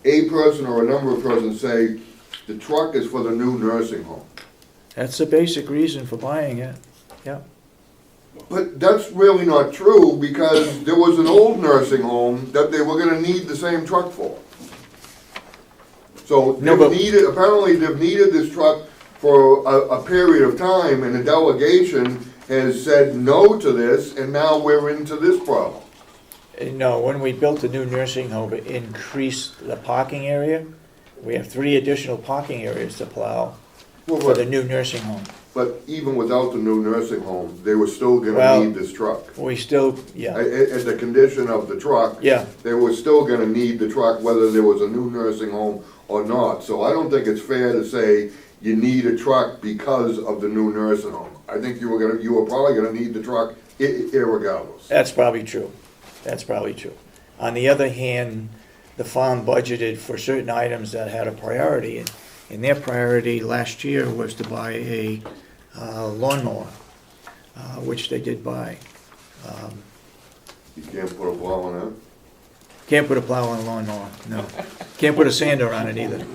a person or a number of persons say, the truck is for the new nursing home. That's the basic reason for buying it, yeah. But that's really not true, because there was an old nursing home that they were gonna need the same truck for. So No, but- apparently they've needed this truck for a period of time, and the delegation has said no to this, and now we're into this problem. No, when we built the new nursing home, it increased the parking area. We have 3 additional parking areas to plow Well, for the new nursing home. But even without the new nursing home, they were still gonna Well- need this truck. We still, yeah, At the condition of the truck. Yeah. They were still gonna need the truck whether there was a new nursing home or not. So I don't think it's fair to say you need a truck because of the new nursing home. I think you were probably gonna need the truck irregardless. that's probably true. That's probably true. On the other hand, the farm budgeted for certain items that had a priority, and their priority last year was to buy a lawnmower, which they did buy. You can't put a plow on that. Can't put a plow on a lawnmower, no. Can't put a sander on it either.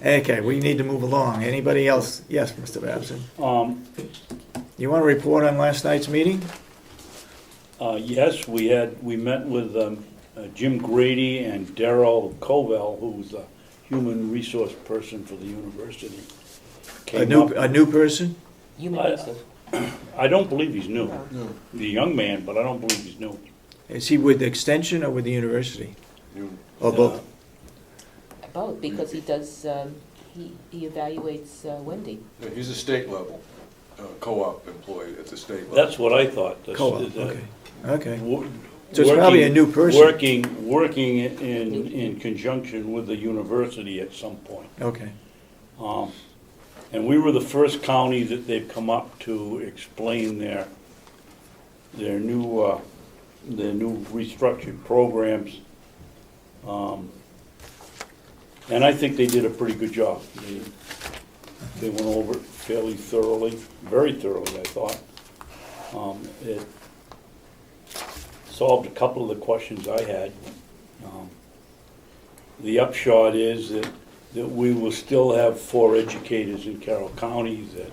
Okay, we need to move along. Anybody else? Yes, Mr. Babson. You want to report on last night's meeting? Yes, we met with Jim Grady and Darrell Covell, who's a human resource person for the university. A new person? I don't believe he's new. No. He's a young man, but I don't believe he's new. Is he with the extension or with the university? You- Or both? Both, because he does, he evaluates Wendy. Yeah, he's a state level, co-op employee at the state level. That's what I thought. Co-op, okay. Okay. Wo- So it's probably a new person. Working in conjunction with the university at some point. Okay. And we were the first county that they've come up to explain their new restructured programs. And I think they did a pretty good job. They went over it fairly thoroughly, very thoroughly, I thought. It solved a couple of the questions I had. The upshot is that we will still have 4 educators in Carroll County, that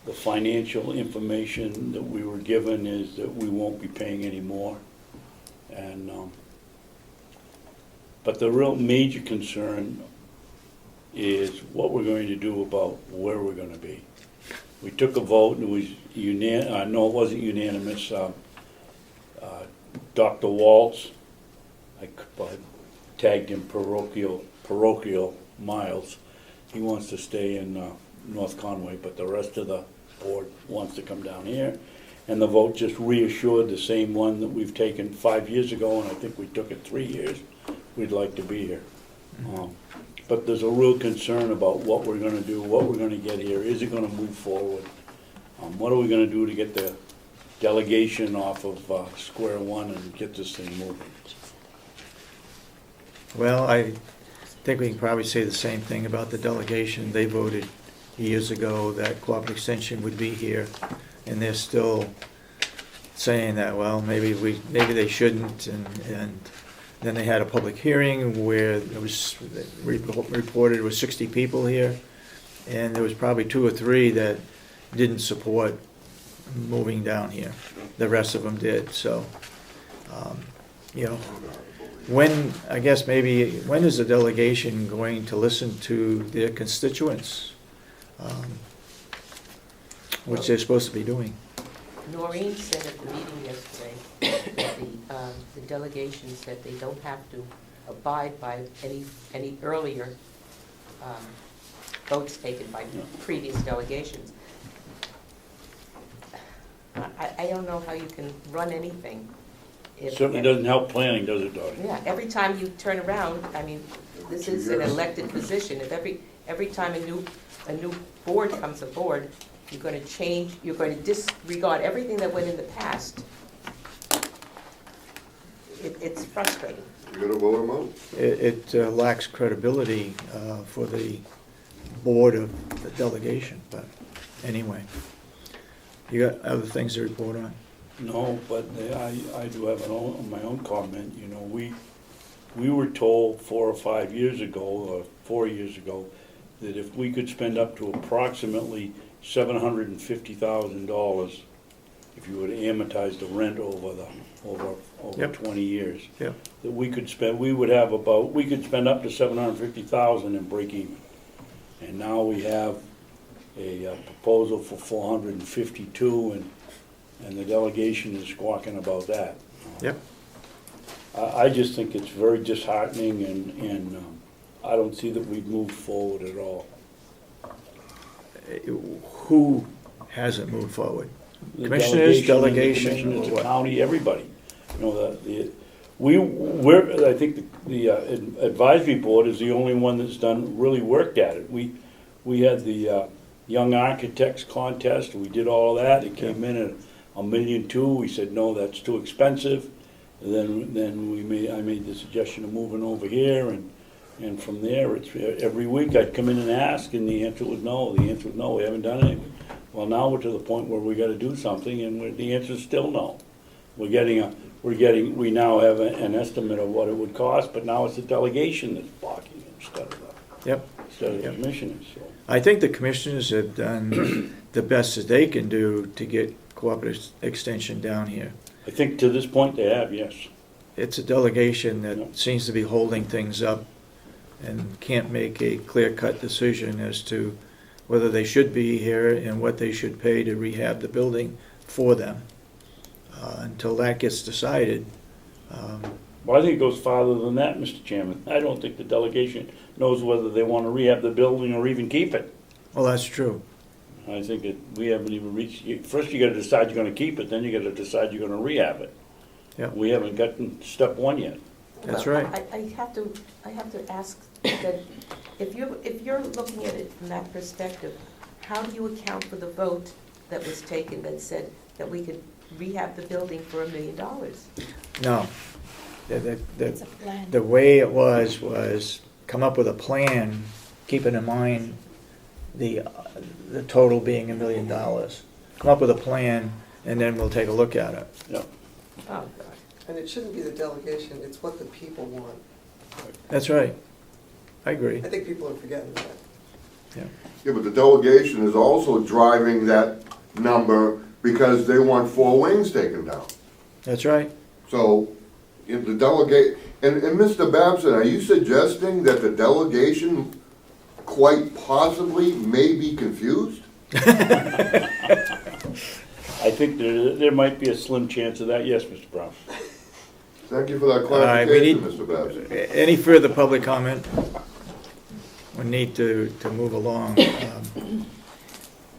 the financial information that we were given is that we won't be paying any more. And, but the real major concern is what we're going to do about where we're gonna be. We took a vote, and it was no, it wasn't unanimous. Dr. Waltz, I tagged him parochial Miles. He wants to stay in North Conway, but the rest of the board wants to come down here. And the vote just reassured the same one that we've taken 5 years ago, and I think we took it 3 years. We'd like to be here. But there's a real concern about what we're gonna do, what we're gonna get here. Is it gonna move forward? What are we gonna do to get the delegation off of square one and get this thing moving? Well, I think we can probably say the same thing about the delegation. They voted years ago that cooperative extension would be here, and they're still saying that, well, maybe they shouldn't, and then they had a public hearing where it was reported there was 60 people here, and there was probably 2 or 3 that didn't support moving down here. The rest of them did, so, you know, when is the delegation going to listen to their constituents? Which they're supposed to be doing. Noreen said at the meeting yesterday that the delegation said they don't have to abide by any earlier votes taken by previous delegations. I don't know how you can run anything. It certainly doesn't help planning, does it, Dottie? Yeah, every time you turn around, I mean, this is an elected position. If every time a new board comes aboard, you're going to change, you're going to disregard everything that went in the past. It's frustrating. You gotta vote them out. It lacks credibility for the board of the delegation, but anyway. You got other things to report on? No, but I do have my own comment, you know, we were told 4 or 5 years ago, or 4 years ago, that if we could spend up to approximately $750,000, if you would amortize the rent over Yep. 20 years, Yep. that we could spend up to 750,000 and break even. And now we have a proposal for 452, and the delegation is squawking about that. Yep. I just think it's very disheartening, and I don't see that we've moved forward at all. Who hasn't moved forward? The Commissioners, and the delegation, commissioners, or the what? county, everybody. You know, I think the advisory board is the only one that's really worked at it. We had the Young Architects Contest, we did all of that, it came in at $1.2 million, we said, no, that's too expensive. And then I made the suggestion of moving over here, and from there, it's, every week I'd come in and ask, and the answer was no, we haven't done anything. Well, now we're to the point where we gotta do something, and the answer is still no. We now have an estimate of what it would cost, but now it's the delegation that's blocking it instead of Yep. the commissioners, so. I think the commissioners have done the best that they can do to get cooperative extension down here. I think to this point they have, yes. It's a delegation Yeah. that seems to be holding things up and can't make a clear-cut decision as to whether they should be here and what they should pay to rehab the building for them. Until that gets decided, Well, I think it goes farther than that, Mr. Chairman. I don't think the delegation knows whether they want to rehab the building or even keep it. well, that's true. I think we haven't even reached, first you gotta decide you're gonna keep it, then you gotta decide you're gonna rehab it. Yep. We haven't gotten step one yet. That's Well, right. I have to ask that, if you're looking at it from that perspective, how do you account for the vote that was taken that said that we could rehab the building for $1 million? No. It's a plan. The way it was come up with a plan, keeping in mind the total being $1 million. Come up with a plan, and then we'll take a look at it. Yep. Oh, God. And it shouldn't be the delegation, it's what the people want. That's right. I agree. I think people are forgetting that. Yeah. Yeah, but the delegation is also driving that number because they want 4 wings taken down. That's right. So, if the delegate, and Mr. Babson, are you suggesting that the delegation quite possibly may be confused? I think there might be a slim chance of that, yes, Mr. Brown. Thank you for that right, we clarification, need- Mr. Babson. Any further public comment? We need to move along. Do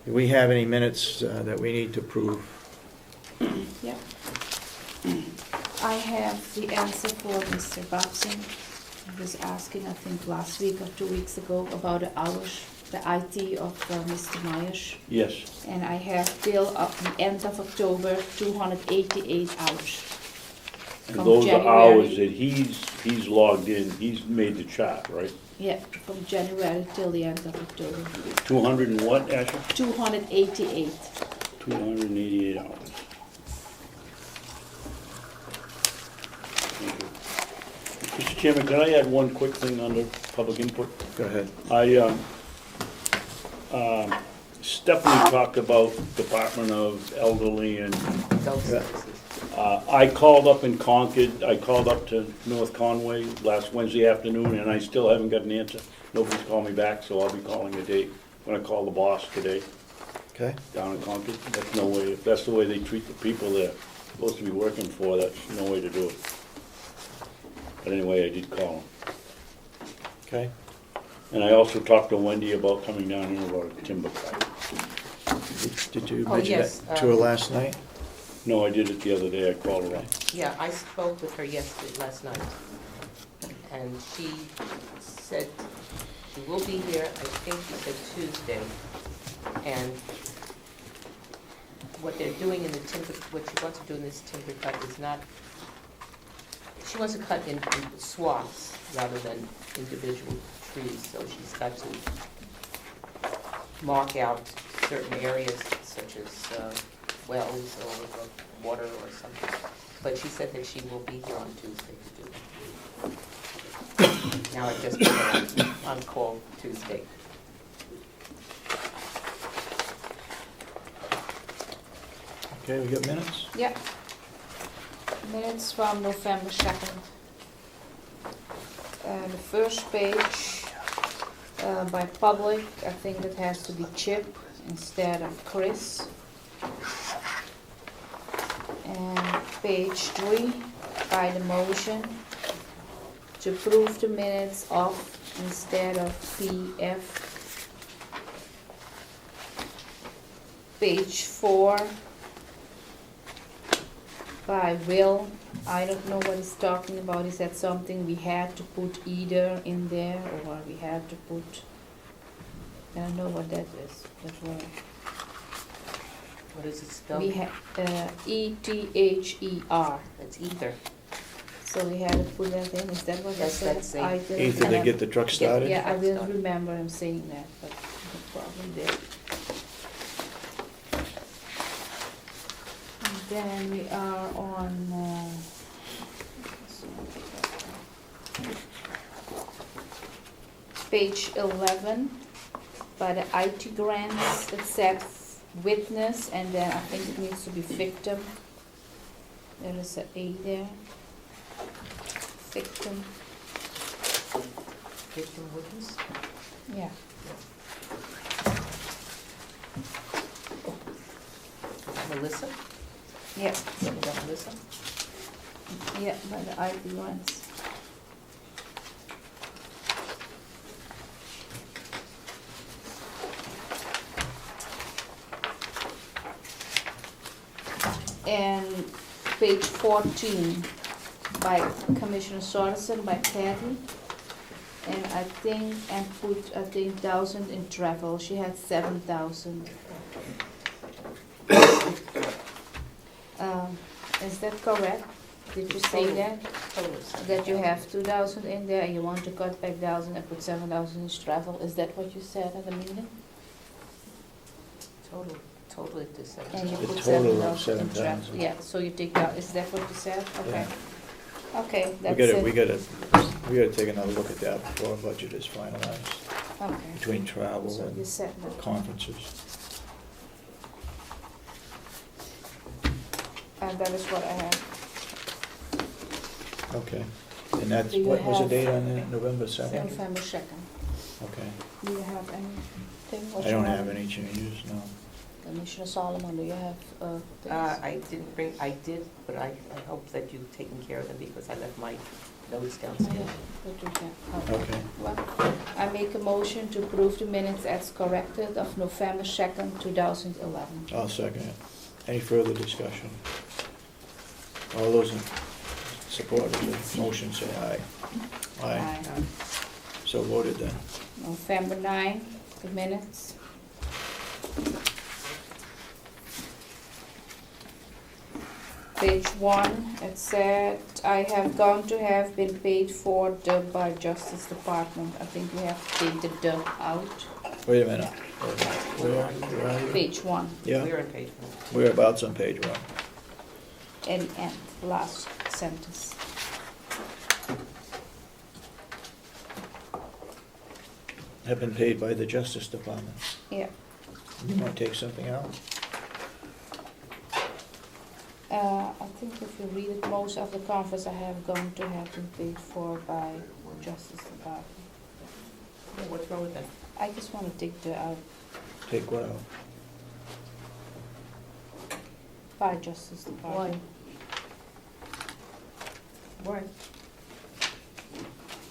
we have any minutes that we need to approve? Yeah. I have the answer for Mr. Babson. He was asking, I think, last week or 2 weeks ago about the hours, the IT of Mr. Myers. Yes. And I have bill at the end of October, 288 hours. And From those are January. hours that he's logged in, he's made the chart, right? Yeah, from January till the end of October. 200 and what, Ashley? 288. 288 hours. Thank you. Mr. Chairman, can I add one quick thing under public input? Go ahead. Stephanie talked about Department of Elderly and Adult services. I called up in Concord, I called up to North Conway last Wednesday afternoon, and I still haven't got an answer. Nobody's called me back, so I'll be calling a date. I'm gonna call the boss today, Okay. down in Concord. That's no way, if that's the way they treat the people they're supposed to be working for, that's no way to do it. But anyway, I did call him. Okay. And I also talked to Wendy about coming down here about a timber cut. Did you Oh, mention yes, that to her last night? No, I did it the other day, I called her up. Yeah, I spoke with her last night, and she said she will be here, I think she said Tuesday, and what they're doing in the timber, what she wants to do in this timber cut is not, she wants to cut in swaths rather than individual trees, so she's got to mark out certain areas such as wells or water or something. But she said that she will be here on Tuesday to do it. Now I've just put her on call Tuesday. Okay, we got minutes? Yeah. Minutes from November 2nd. The first page, by public, I think it has to be Chip instead of Chris. And page 3, by the motion, to approve the minutes of instead of PF. Page 4, by Will. I don't know what he's talking about. Is that something we had to put either in there or we had to put, I don't know what that is, but What is it spelled? we had, ETHER. It's either. So we had to put that in, is that what I Yes, said? that's it. I didn't Either they remember. get the truck started? Yeah, I didn't Started. remember him saying that, but he probably did. And then we are on, page 11, by the IT grants, it said witness, and then I think it needs to be victim. There is an A there. Victim, Victim witness? yeah. Melissa? Yeah, Is that Melissa? yeah, by the IT grants. And page 14, by Commissioner Sorensen, by Patty. And I think, and put, I think, 1,000 in travel, she had 7,000. Is that correct? Did you say that? That you have 2,000 in there and you want to cut back 1,000 and put 7,000 in travel? Is that what you said at the meeting? Totally to say. And you The put total of 7,000 in travel? 7,000. Yeah, so you take out, is that what you said? Okay. Okay, We that's gotta, it. we gotta take another look at that before our budget is finalized, Okay. between travel So you and said that. conferences. And that is what I have. Okay, and that's, Do you what was the have- date on that, November 2nd? November 2nd. Okay, Do you have anything? What I you don't want? have any changes, no. Commissioner Solomon, do you have things? I didn't bring, I did, but I hope that you've taken care of them because I left my notes Oh, downstairs. yeah, what do you have? Okay, Well, I make a motion to approve the minutes as corrected of November 2nd, 2011. I'll second it. Any further discussion? All those in support of the motion say aye. Aye. So voted then. November 9, the minutes. Page 1, it said, I have gone to have been paid for the by Justice Department. I think we have to take the out. Wait a minute. Where are you? Page 1, Yeah, We're on page 1. whereabouts on page 1? and end, last sentence. Have been paid by the Justice Department. Yeah. You might take something out? I think if you read it, most of the conference I have gone to have been paid for by Justice Department. Yeah, what's wrong with that? I just want to take the out Take what out? by Justice Department. Why?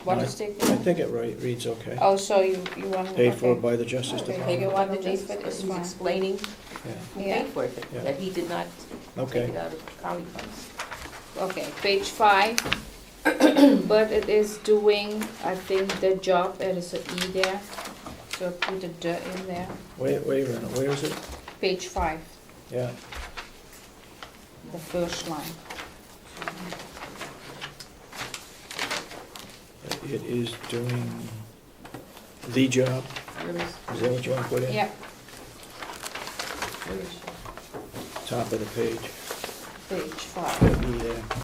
What is taken I out? think it reads okay. Oh, so you want to... Paid for by the Justice Okay, Department. you want to Just, leave it, it's he's fine. explaining Yeah, who Yeah. paid for it, Yeah. that he did not take okay. it out of county funds. Okay, page 5, but it is doing, I think, the job, there is an E there, so put a D in there. Wait a minute, where is it? Page 5, Yeah, the first line. it is doing the job. Where is, Is that what you want to put in? Yeah, where is she? top of the page. Page 5. Be there.